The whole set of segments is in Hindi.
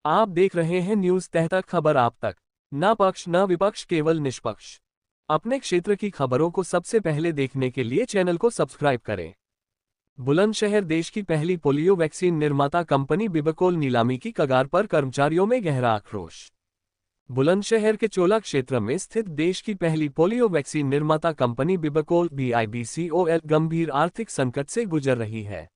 आप देख रहे हैं न्यूज तहतक, खबर आप तक। न पक्ष न विपक्ष, केवल निष्पक्ष। अपने क्षेत्र की खबरों को सबसे पहले देखने के लिए चैनल को सब्सक्राइब करें। बुलंदशहर देश की पहली पोलियो वैक्सीन निर्माता कंपनी बिबकोल नीलामी की कगार पर, कर्मचारियों में गहरा आक्रोश। बुलंदशहर के चोला क्षेत्र में स्थित देश की पहली पोलियो वैक्सीन निर्माता कंपनी बिबकोल BIBCOL गंभीर आर्थिक संकट से गुजर रही है।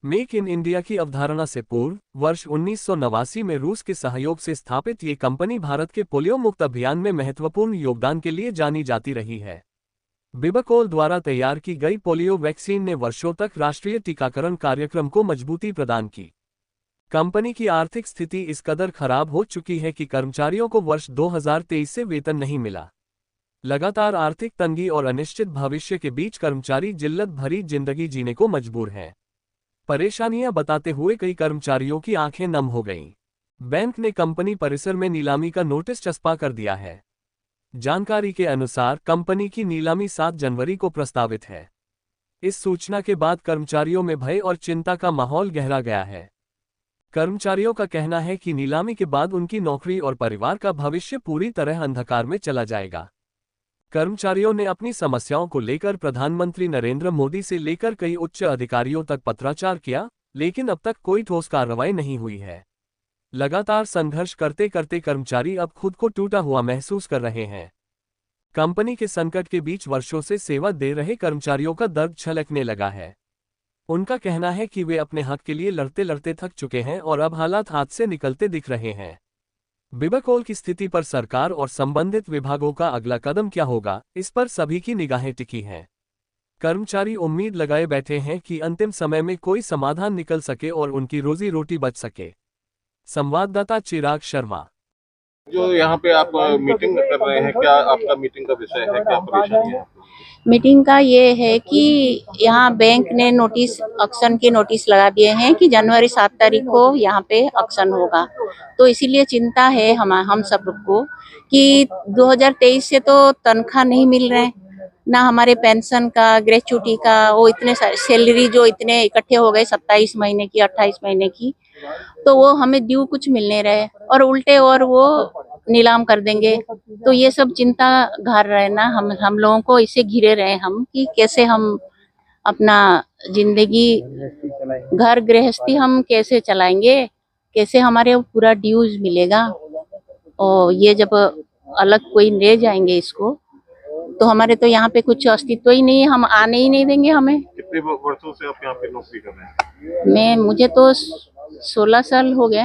मेक इन इंडिया की अवधारणा से पूर्व वर्ष 1989 में रूस के सहयोग से स्थापित ये कंपनी भारत के पोलियो मुक्त अभियान में महत्वपूर्ण योगदान के लिए जानी जाती रही है। बिबकोल द्वारा तैयार की गई पोलियो वैक्सीन ने वर्षों तक राष्ट्रीय टीकाकरण कार्यक्रम को मजबूती प्रदान की। कंपनी की आर्थिक स्थिति इस कदर खराब हो चुकी है कि कर्मचारियों को वर्ष 2023 से वेतन नहीं मिला। लगातार आर्थिक तंगी और अनिश्चित भविष्य के बीच कर्मचारी जिल्लत भरी जिंदगी जीने को मजबूर हैं। परेशानियां बताते हुए कई कर्मचारियों की आंखें नम हो गईं। बैंक ने कंपनी परिसर में नीलामी का नोटिस चस्पा कर दिया है। जानकारी के अनुसार कंपनी की नीलामी 7 जनवरी को प्रस्तावित है। इस सूचना के बाद कर्मचारियों में भय और चिंता का माहौल गहरा गया है। कर्मचारियों का कहना है कि नीलामी के बाद उनकी नौकरी और परिवार का भविष्य पूरी तरह अंधकार में चला जाएगा। कर्मचारियों ने अपनी समस्याओं को लेकर प्रधानमंत्री नरेंद्र मोदी से लेकर कई उच्च अधिकारियों तक पत्राचार किया, लेकिन अब तक कोई ठोस कार्रवाई नहीं हुई है। लगातार संघर्ष करते करते कर्मचारी अब खुद को टूटा हुआ महसूस कर रहे हैं। कंपनी के संकट के बीच वर्षों से सेवा दे रहे कर्मचारियों का दर्द छलकने लगा है। उनका कहना है कि वे अपने हक के लिए लड़ते लड़ते थक चुके हैं और अब हालात हाथ से निकलते दिख रहे हैं। बिबकोल की स्थिति पर सरकार और संबंधित विभागों का अगला कदम क्या होगा, इस पर सभी की निगाहें टिकी हैं। कर्मचारी उम्मीद लगाए बैठे हैं कि अंतिम समय में कोई समाधान निकल सके और उनकी रोजी रोटी बच सके। संवाददाता चिराग शर्मा। जो यहाँ पे आप मीटिंग कर रहे हैं, क्या आपका मीटिंग का विषय है, क्या परेशानी है? मीटिंग का ये है कि यहाँ बैंक ने नोटिस, ऑक्शन के नोटिस लगा दिए हैं कि जनवरी 7 तारीख को यहाँ पे ऑक्शन होगा। तो इसीलिए चिंता है हम सबको कि 2023 से तो तनख्वाह नहीं मिल रहे, ना हमारे पेंशन का, ग्रेच्युटी का, वो इतने सारे सैलरी जो इतने इकट्ठे हो गए 27 महीने की, 28 महीने की, तो वो हमें ड्यू कुछ मिलने रहे और उल्टे और वो नीलाम कर देंगे। तो ये सब चिंता घर रहे ना, हम लोगों को इसे घिरे रहे हम कि कैसे हम अपना जिंदगी, घर गृहस्थी हम कैसे चलाएंगे, कैसे हमारे पूरा ड्यूज मिलेगा। और ये जब अलग कोई ले जाएंगे इसको, तो हमारे तो यहाँ पे कुछ अस्तित्व ही नहीं है, हम आने ही नहीं देंगे हमें। कितने वर्षों से आप यहाँ पे नौकरी कर रहे हैं? मुझे तो 16 साल हो गए,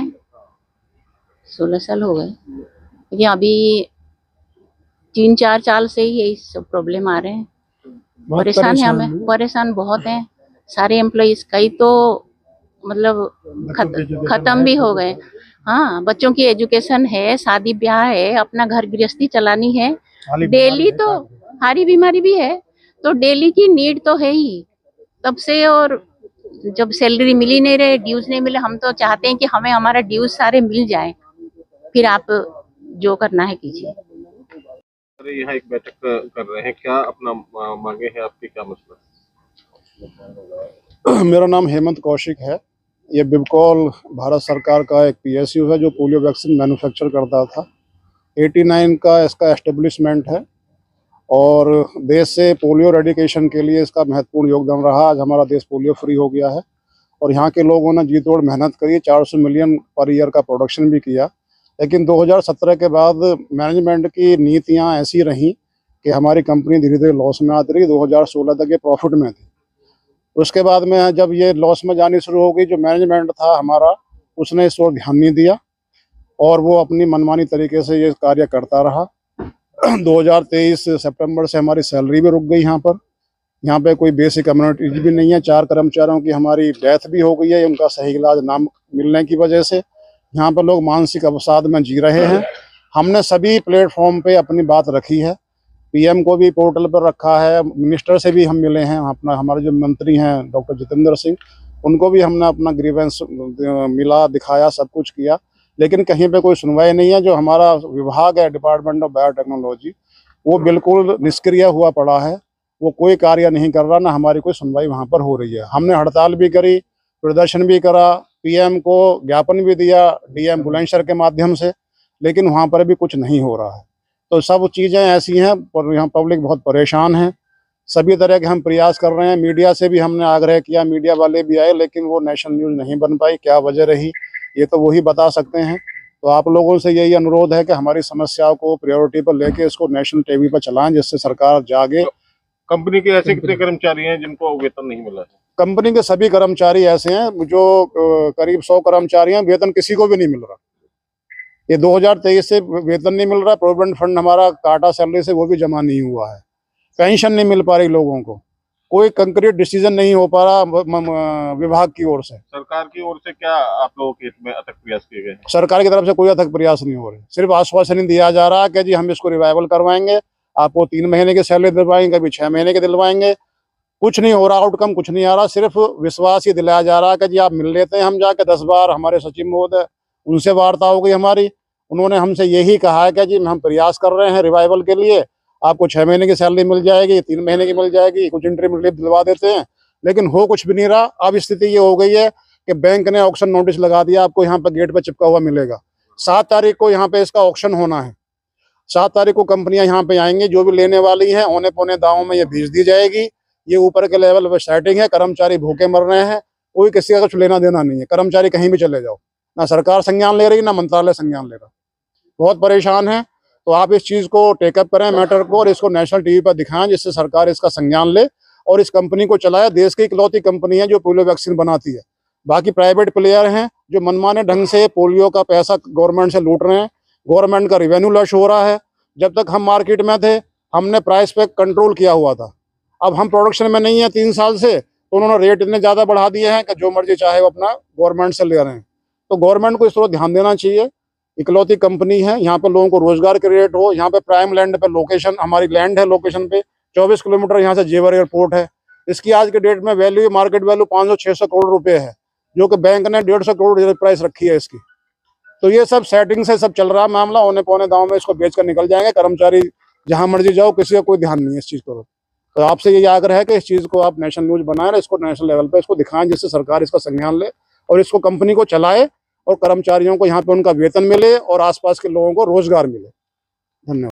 16 साल हो गए। लेकिन अभी 3-4 साल से ही यही सब प्रॉब्लम आ रहे हैं। परेशान है, हमें परेशान बहुत हैं सारे एम्प्लॉइज। कई तो मतलब खत्म भी हो गए। हाँ, बच्चों की एजुकेशन है, शादी ब्याह है, अपना घर गृहस्थी चलानी है, डेली तो हारी बीमारी भी है, तो डेली की नीड तो है ही तब से। और जब सैलरी मिल ही नहीं रहे, ड्यूज नहीं मिले, हम तो चाहते हैं कि हमें हमारा ड्यूज सारे मिल जाए, फिर आप जो करना है कीजिए। अरे यहाँ एक बैठक कर रहे हैं, क्या अपना मांगे हैं आपकी, क्या मसला? मेरा नाम हेमंत कौशिक है। ये बिबकोल भारत सरकार का एक PSU है जो पोलियो वैक्सीन मैन्युफैक्चर करता था। 89 का इसका एस्टेब्लिशमेंट है और देश से पोलियो रेडिकेशन के लिए इसका महत्वपूर्ण योगदान रहा। आज हमारा देश पोलियो फ्री हो गया है और यहाँ के लोगों ने जी तोड़ मेहनत करी, 400 मिलियन पर ईयर का प्रोडक्शन भी किया। लेकिन 2017 के बाद मैनेजमेंट की नीतियाँ ऐसी रहीं कि हमारी कंपनी धीरे धीरे लॉस में आती रही। 2016 तक ये प्रॉफिट में थी। उसके बाद में जब ये लॉस में जानी शुरू हो गई, जो मैनेजमेंट था हमारा, उसने इस ओर ध्यान नहीं दिया और वो अपनी मनमानी तरीके से ये कार्य करता रहा। 2023 सितंबर से हमारी सैलरी भी रुक गई। यहाँ पे कोई बेसिक कम्युनिटी भी नहीं है। 4 कर्मचारियों की हमारी डेथ भी हो गई है, उनका सही इलाज ना मिलने की वजह से। यहाँ पर लोग मानसिक अवसाद में जी रहे हैं। हमने सभी प्लेटफॉर्म पे अपनी बात रखी है, PM को भी पोर्टल पर रखा है, मिनिस्टर से भी हम मिले हैं, हमारे जो मंत्री हैं डॉक्टर जितेंद्र सिंह, उनको भी हमने अपना ग्रीवेंस मिला, दिखाया, सब कुछ किया, लेकिन कहीं पे कोई सुनवाई नहीं है। जो हमारा विभाग है, डिपार्टमेंट ऑफ बायोटेक्नोलॉजी, वो बिल्कुल निष्क्रिय हुआ पड़ा है। वो कोई कार्य नहीं कर रहा, ना हमारी कोई सुनवाई वहाँ पर हो रही है। हमने हड़ताल भी करी, प्रदर्शन भी करा, पीएम को ज्ञापन भी दिया डीएम बुलंदशहर के माध्यम से, लेकिन वहाँ पर भी कुछ नहीं हो रहा है। तो सब चीज़ें ऐसी हैं और यहाँ पब्लिक बहुत परेशान है। सभी तरह के हम प्रयास कर रहे हैं, मीडिया से भी हमने आग्रह किया, मीडिया वाले भी आए, लेकिन वो नेशनल न्यूज़ नहीं बन पाई। क्या वजह रही ये तो वही बता सकते हैं। तो आप लोगों से यही अनुरोध है कि हमारी समस्याओं को प्रायोरिटी पर लेके इसको नेशनल टीवी पर चलाएं, जिससे सरकार जागे। कंपनी के ऐसे कितने कर्मचारी हैं जिनको वेतन नहीं मिला है? कंपनी के सभी कर्मचारी ऐसे हैं जो करीब 100 कर्मचारी हैं, वेतन किसी को भी नहीं मिल रहा। ये 2023 से वेतन नहीं मिल रहा। प्रोविडेंट फंड हमारा काटा सैलरी से वो भी जमा नहीं हुआ है। पेंशन नहीं मिल पा रही लोगों को। कोई कंक्रीट डिसीजन नहीं हो पा रहा विभाग की ओर से। सरकार की ओर से क्या आप लोगों के हित में अथक प्रयास किए गए? सरकार की तरफ से कोई अथक प्रयास नहीं हो रहे। सिर्फ आश्वासन दिया जा रहा है कि जी हम इसको रिवाइवल करवाएंगे, आपको 3 महीने की सैलरी दिलवाएंगे, कभी 6 महीने की दिलवाएंगे। कुछ नहीं हो रहा, आउटकम कुछ नहीं आ रहा। सिर्फ विश्वास ही दिलाया जा रहा है कि जी आप मिल लेते हैं। हम जाके 10 बार हमारे सचिव महोदय उनसे वार्ता हो गई हमारी। उन्होंने हमसे यही कहा है कि जी हम प्रयास कर रहे हैं रिवाइवल के लिए, आपको 6 महीने की सैलरी मिल जाएगी, 3 महीने की मिल जाएगी, कुछ इंटरिम रिलीफ दिलवा देते हैं, लेकिन हो कुछ भी नहीं रहा। अब स्थिति ये हो गई है कि बैंक ने ऑक्शन नोटिस लगा दिया, आपको यहाँ पर गेट पर चिपका हुआ मिलेगा। 7 तारीख को यहाँ पे इसका ऑक्शन होना है। 7 तारीख को कंपनियां यहाँ पे आएंगी, जो भी लेने वाली हैं औने पौने दावों में ये भेज दी जाएगी। ये ऊपर के लेवल पर सेटिंग है, कर्मचारी भूखे मर रहे हैं, कोई किसी का कुछ लेना देना नहीं है। कर्मचारी कहीं भी चले जाओ, ना सरकार संज्ञान ले रही, ना मंत्रालय संज्ञान ले रहा। बहुत परेशान है। तो आप इस चीज़ को टेकअप करें मैटर को, और इसको नेशनल टीवी पर दिखाएं, जिससे सरकार इसका संज्ञान ले और इस कंपनी को चलाए। देश की इकलौती कंपनी है जो पोलियो वैक्सीन बनाती है। बाकी प्राइवेट प्लेयर हैं जो मनमाने ढंग से पोलियो का पैसा गवर्नमेंट से लूट रहे हैं। गवर्नमेंट का रेवेन्यू लॉस हो रहा है। जब तक हम मार्केट में थे हमने प्राइस पे कंट्रोल किया हुआ था। अब हम प्रोडक्शन में नहीं है 3 साल से, तो उन्होंने रेट इतने ज़्यादा बढ़ा दिए हैं कि जो मर्जी चाहे वो अपना गवर्नमेंट से ले रहे हैं। तो गवर्नमेंट को इस तरह ध्यान देना चाहिए। इकलौती कंपनी है, यहाँ पे लोगों को रोजगार क्रिएट हो। यहाँ पे प्राइम लैंड पे लोकेशन, हमारी लैंड है लोकेशन पे, 24 किलोमीटर यहाँ से जेवर एयरपोर्ट है। इसकी आज के डेट में वैल्यू, मार्केट वैल्यू 500-600 करोड़ रुपए है, जो कि बैंक ने 150 करोड़ प्राइस रखी है इसकी। तो ये सब सेटिंग से सब चल रहा है मामला। औने पौने दाव में इसको बेच कर निकल जाएंगे कर्मचारी, जहां मर्जी जाओ, किसी का कोई ध्यान नहीं है इस चीज को। तो आपसे यही आग्रह है कि इस चीज को आप नेशनल न्यूज बनाएं, इसको नेशनल लेवल पे इसको दिखाएं, जिससे सरकार इसका संज्ञान ले और इसको कंपनी को चलाए और कर्मचारियों को यहाँ पे उनका वेतन मिले और आसपास के लोगों को रोजगार मिले। धन्यवाद।